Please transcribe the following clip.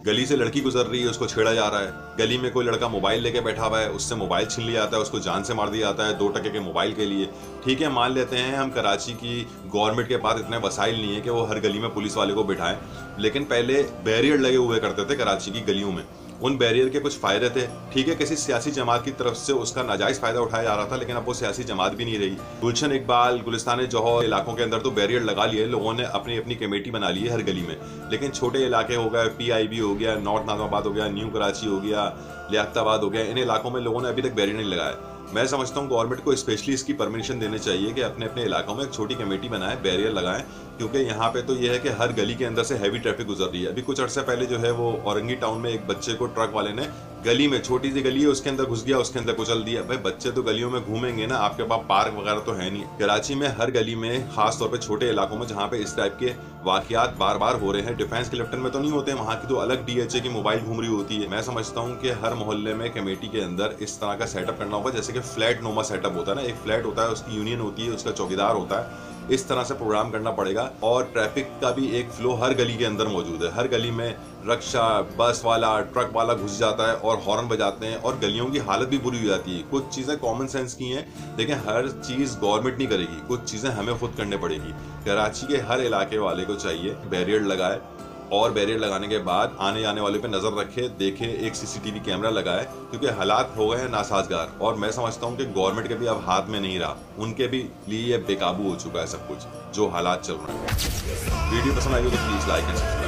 गली से लड़की गुजर रही है, उसको छेड़ा जा रहा है। गली में कोई लड़का मोबाइल लेके बैठा हुआ है, उससे मोबाइल छीन लिया जाता है, उसको जान से मार दिया जाता है 2 टके के मोबाइल के लिए। ठीक है, मान लेते हैं हम कराची की गवर्नमेंट के पास इतने वसाइल नहीं है कि वो हर गली में पुलिस वाले को बिठाएं, लेकिन पहले बैरियर लगे हुए करते थे कराची की गलियों में। उन बैरियर के कुछ फायदे थे। ठीक है, किसी सियासी जमात की तरफ से उसका नाजायज फायदा उठाया जा रहा था, लेकिन अब वो सियासी जमात भी नहीं रही। गुलशन इकबाल, गुलिस्तान जौहर इलाकों के अंदर तो बैरियर लगा लिए, लोगों ने अपनी अपनी कमेटी बना ली है हर गली में। लेकिन छोटे इलाके हो गए, PIB हो गया, नॉर्थ नाज़िमाबाद हो गया, न्यू कराची हो गया, लियाकताबाद हो गया, इन इलाकों में लोगों ने अभी तक बैरियर नहीं लगाया। मैं समझता हूँ गवर्नमेंट को स्पेशली इसकी परमिशन देनी चाहिए कि अपने अपने इलाकों में एक छोटी कमेटी बनाए, बैरियर लगाएं, क्योंकि यहाँ पे तो ये है कि हर गली के अंदर से हैवी ट्रैफिक गुजर रही है। अभी कुछ अर्से पहले जो है वो औरंगी टाउन में एक बच्चे को ट्रक वाले ने गली में, छोटी सी गली है उसके अंदर घुस गया, उसके अंदर कुचल दिया। भाई बच्चे तो गलियों में घूमेंगे ना, आपके पास पार्क वगैरह तो है नहीं। कराची में हर गली में, खास तौर पे छोटे इलाकों में जहाँ पे इस टाइप के वाकयात बार बार हो रहे हैं, डिफेंस क्लिफ्टन में तो नहीं होते, वहाँ की तो अलग DHA की मोबाइल घूम रही होती है। मैं समझता हूँ कि हर मोहल्ले में कमेटी के अंदर इस तरह का सेटअप करना होगा, जैसे कि फ्लैट नोमा सेटअप होता है ना, एक फ्लैट होता है, उसकी यूनियन होती है, उसका चौकीदार होता है। इस तरह से प्रोग्राम करना पड़ेगा। और ट्रैफिक का भी एक फ्लो हर गली के अंदर मौजूद है। हर गली में रक्षा, बस वाला, ट्रक वाला घुस जाता है और हॉर्न बजाते हैं, और गलियों की हालत भी बुरी हो जाती है। कुछ चीज़ें कॉमन सेंस की हैं, लेकिन हर चीज़ गवर्नमेंट नहीं करेगी, कुछ चीज़ें हमें खुद करनी पड़ेगी। कराची के हर इलाके वाले को चाहिए बैरियर लगाए, और बैरियर लगाने के बाद आने जाने वाले पे नजर रखे, देखे, एक CCTV कैमरा लगाए, क्योंकि हालात हो गए हैं नासाजगार। और मैं समझता हूँ कि गवर्नमेंट के भी अब हाथ में नहीं रहा, उनके भी लिए बेकाबू हो चुका है सब कुछ, जो हालात चल रहे हैं। वीडियो पसंद आई हो तो प्लीज लाइक एंड सब्सक्राइब।